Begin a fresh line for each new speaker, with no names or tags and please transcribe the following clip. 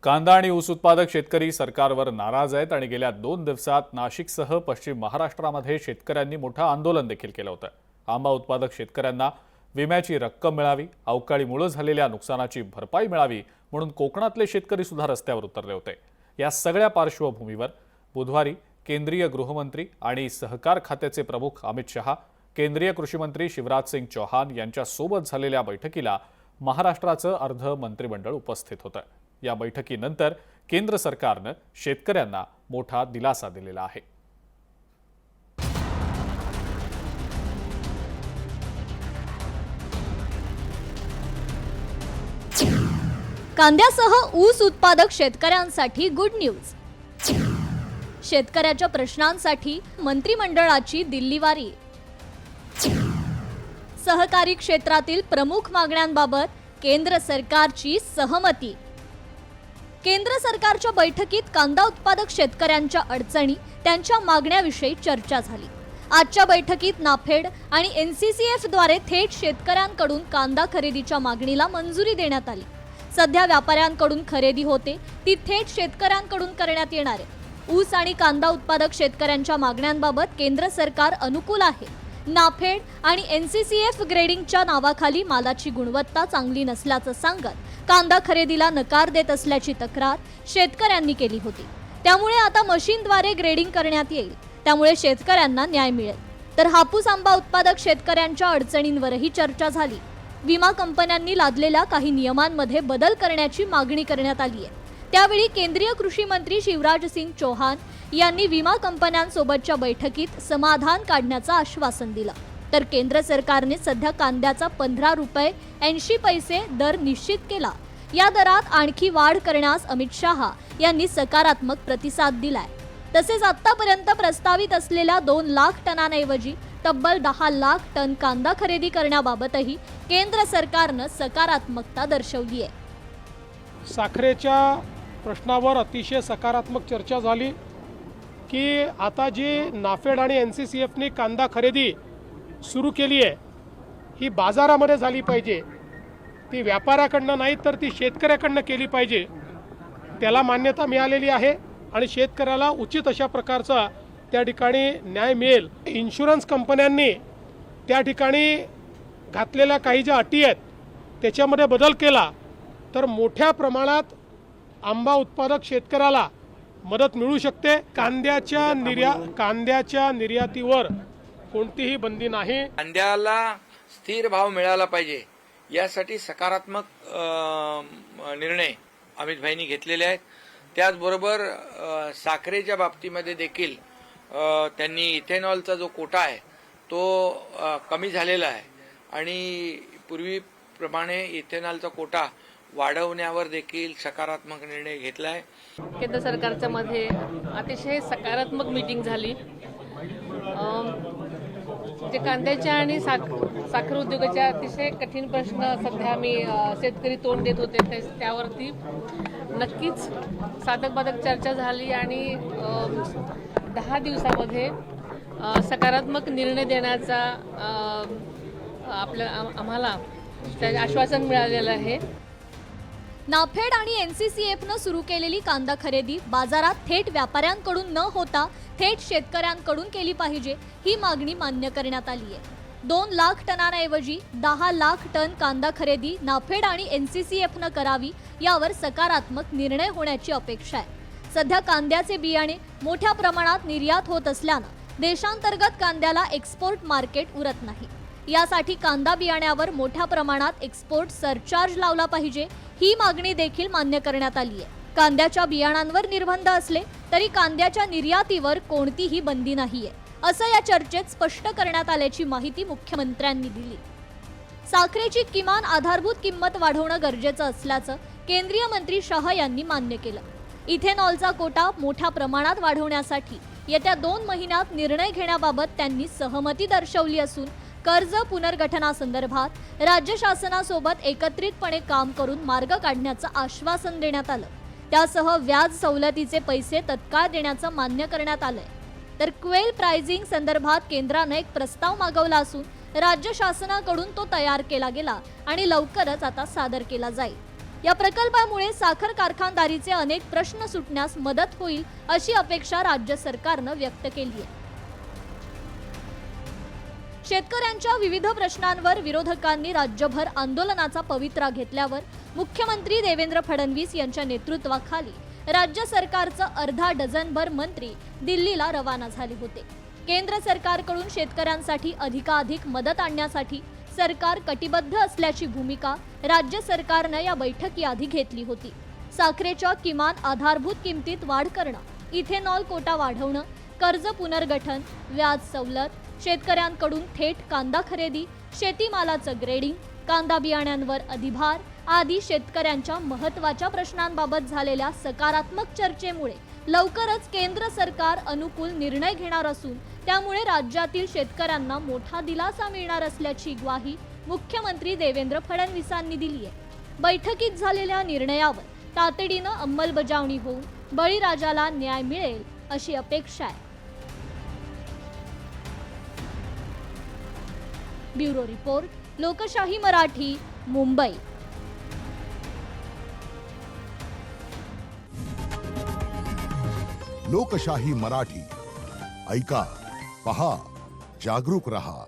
कांदा आणि ऊस उत्पादक शेतकरी सरकारवर नाराज आहेत आणि गेल्या 2 दिवसात नाशिकसह पश्चिम महाराष्ट्रामध्ये शेतकऱ्यांनी मोठं आंदोलन देखील केलं होतं। आंबा उत्पादक शेतकऱ्यांना विम्याची रक्कम मिळावी, अवकाळीमुळे झालेल्या नुकसानाची भरपाई मिळावी म्हणून कोकणातले शेतकरी सुद्धा रस्त्यावर उतरले होते। या सगळ्या पार्श्वभूमीवर बुधवारी केंद्रीय गृहमंत्री आणि सहकार खात्याचे प्रमुख अमित शहा, केंद्रीय कृषी मंत्री शिवराज सिंग चौहान यांच्या सोबत झालेल्या बैठकीला महाराष्ट्राचं अर्ध मंत्रिमंडळ उपस्थित होतं। या बैठकीनंतर केंद्र सरकारने शेतकऱ्यांना मोठा दिलासा दिलेला आहे।
कांद्यासह ऊस उत्पादक शेतकऱ्यांसाठी गुड न्यूज। शेतकऱ्याच्या प्रश्नांसाठी मंत्रिमंडळाची दिल्लीवारी। सहकारी क्षेत्रातील प्रमुख मागण्यांबाबत केंद्र सरकारची सहमती। केंद्र सरकारच्या बैठकीत कांदा उत्पादक शेतकऱ्यांच्या अडचणी, त्यांच्या मागण्याविषयी चर्चा झाली। आजच्या बैठकीत नाफेड आणि एनसीसीएफ द्वारे थेट शेतकऱ्यांकडून कांदा खरेदीच्या मागणीला मंजुरी देण्यात आली। सध्या व्यापाऱ्यांकडून खरेदी होते ती थेट शेतकऱ्यांकडून करण्यात येणार आहे। ऊस आणि कांदा उत्पादक शेतकऱ्यांच्या मागण्यांबाबत केंद्र सरकार अनुकूल आहे। नाफेड आणि एनसीसीएफ ग्रेडिंगच्या नावाखाली मालाची गुणवत्ता चांगली नसल्याचं सांगत कांदा खरेदीला नकार देत असल्याची तक्रार शेतकऱ्यांनी केली होती। त्यामुळे आता मशीनद्वारे ग्रेडिंग करण्यात येईल, त्यामुळे शेतकऱ्यांना न्याय मिळेल। तर हापूस आंबा उत्पादक शेतकऱ्यांच्या अडचणींवरही चर्चा झाली। विमा कंपन्यांनी लादलेल्या काही नियमांमध्ये बदल करण्याची मागणी करण्यात आली आहे। त्यावेळी केंद्रीय कृषी मंत्री शिवराज सिंग चौहान यांनी विमा कंपन्यांसोबतच्या बैठकीत समाधान काढण्याचं आश्वासन दिलं। तर केंद्र सरकारने सध्या कांद्याचा 15 रुपये 80 पैसे दर निश्चित केला। या दरात आणखी वाढ करण्यास अमित शहा यांनी सकारात्मक प्रतिसाद दिलाय। तसेच आतापर्यंत प्रस्तावित असलेल्या 2 लाख टनांऐवजी तब्बल 10 लाख टन कांदा खरेदी करण्याबाबतही केंद्र सरकारने सकारात्मकता दर्शवली आहे।
साखरेच्या प्रश्नावर अतिशय सकारात्मक चर्चा झाली की आता जी नाफेड आणि एनसीसीएफने कांदा खरेदी सुरू केली आहे ही बाजारामध्ये झाली पाहिजे, ती व्यापाऱ्याकडनं नाही तर ती शेतकऱ्याकडनं केली पाहिजे। त्याला मान्यता मिळालेली आहे आणि शेतकऱ्याला उचित अशा प्रकारचा त्या ठिकाणी न्याय मिळेल। इन्शुरन्स कंपन्यांनी त्या ठिकाणी घातलेल्या काही ज्या अटी आहेत त्याच्यामध्ये बदल केला तर मोठ्या प्रमाणात आंबा उत्पादक शेतकऱ्याला मदत मिळू शकते। कांद्याच्या निर्यातीवर कोणतीही बंदी नाही।
कांद्याला स्थिर भाव मिळाला पाहिजे यासाठी सकारात्मक निर्णय अमित भाईंनी घेतलेले आहेत। त्याचबरोबर साखरेच्या बाबतीमध्ये देखील त्यांनी इथेनॉलचा जो कोटा आहे तो कमी झालेला आहे आणि पूर्वीप्रमाणे इथेनॉलचा कोटा वाढवण्यावर देखील सकारात्मक निर्णय घेतला आहे।
केंद्र सरकारच्या मध्ये अतिशय सकारात्मक मीटिंग झाली। जे कांद्याच्या आणि साखर उद्योगाच्या अतिशय कठीण प्रश्न सध्या मी शेतकरी तोंड देत होते त्यावरती नक्कीच साधक बाधक चर्चा झाली आणि 10 दिवसामध्ये सकारात्मक निर्णय देण्याचा आम्हाला आश्वासन मिळालेलं आहे।
नाफेड आणि एनसीसीएफनं सुरू केलेली कांदा खरेदी बाजारात थेट व्यापाऱ्यांकडून न होता थेट शेतकऱ्यांकडून केली पाहिजे, ही मागणी मान्य करण्यात आली आहे। 2 लाख टनांऐवजी 10 लाख टन कांदा खरेदी नाफेड आणि एनसीसीएफनं करावी, यावर सकारात्मक निर्णय होण्याची अपेक्षा आहे। सध्या कांद्याचे बियाणे मोठ्या प्रमाणात निर्यात होत असल्यानं देशांतर्गत कांद्याला एक्सपोर्ट मार्केट उरत नाही। यासाठी कांदा बियाण्यावर मोठ्या प्रमाणात एक्सपोर्ट सरचार्ज लावला पाहिजे, ही मागणी देखील मान्य करण्यात आली आहे। कांद्याच्या बियाणांवर निर्बंध असले तरी कांद्याच्या निर्यातीवर कोणतीही बंदी नाहीये, असं या चर्चेत स्पष्ट करण्यात आल्याची माहिती मुख्यमंत्र्यांनी दिली। साखरेची किमान आधारभूत किंमत वाढवणं गरजेचं असल्याचं केंद्रीय मंत्री शहा यांनी मान्य केलं। इथेनॉलचा कोटा मोठ्या प्रमाणात वाढवण्यासाठी येत्या 2 महिन्यात निर्णय घेण्याबाबत त्यांनी सहमती दर्शवली असून कर्ज पुनर्गठनासंदर्भात राज्य शासनासोबत एकत्रितपणे काम करून मार्ग काढण्याचं आश्वासन देण्यात आलं। त्यासह व्याज सवलतीचे पैसे तत्काळ देण्याचं मान्य करण्यात आलंय। तर क्वेल प्राइसिंग संदर्भात केंद्राने एक प्रस्ताव मागवला असून राज्य शासनाकडून तो तयार केला गेला आणि लवकरच आता सादर केला जाईल। या प्रकल्पामुळे साखर कारखानदारीचे अनेक प्रश्न सुटण्यास मदत होईल अशी अपेक्षा राज्य सरकारनं व्यक्त केली आहे. शेतकऱ्यांच्या विविध प्रश्नांवर विरोधकांनी राज्यभर आंदोलनाचा पवित्रा घेतल्यावर मुख्यमंत्री देवेंद्र फडणवीस यांच्या नेतृत्वाखाली राज्य सरकारचं अर्धा डझनभर मंत्री दिल्लीला रवाना झाले होते. केंद्र सरकारकडून शेतकऱ्यांसाठी अधिकाधिक मदत आणण्यासाठी सरकार कटिबद्ध असल्याची भूमिका राज्य सरकारनं या बैठकीआधी घेतली होती. साखरेच्या किमान आधारभूत किमतीत वाढ करणं, इथेनॉल कोटा वाढवणं, कर्ज पुनर्गठन, व्याज सवलत, शेतकऱ्यांकडून थेट कांदा खरेदी, शेतीमालाचं ग्रेडिंग, कांदा बियाण्यांवर अधिभार आदी शेतकऱ्यांच्या महत्त्वाच्या प्रश्नांबाबत झालेल्या सकारात्मक चर्चेमुळे लवकरच केंद्र सरकार अनुकूल निर्णय घेणार असून त्यामुळे राज्यातील शेतकऱ्यांना मोठा दिलासा मिळणार असल्याची ग्वाही मुख्यमंत्री देवेंद्र फडणवीसांनी दिली आहे. बैठकीत झालेल्या निर्णयावर तातडीनं अंमलबजावणी होऊन बळीराजाला न्याय मिळेल अशी अपेक्षा आहे. ब्युरो रिपोर्ट, लोकशाही मराठी, मुंबई.
लोकशाही मराठी ऐका, पहा, जागरूक रहा.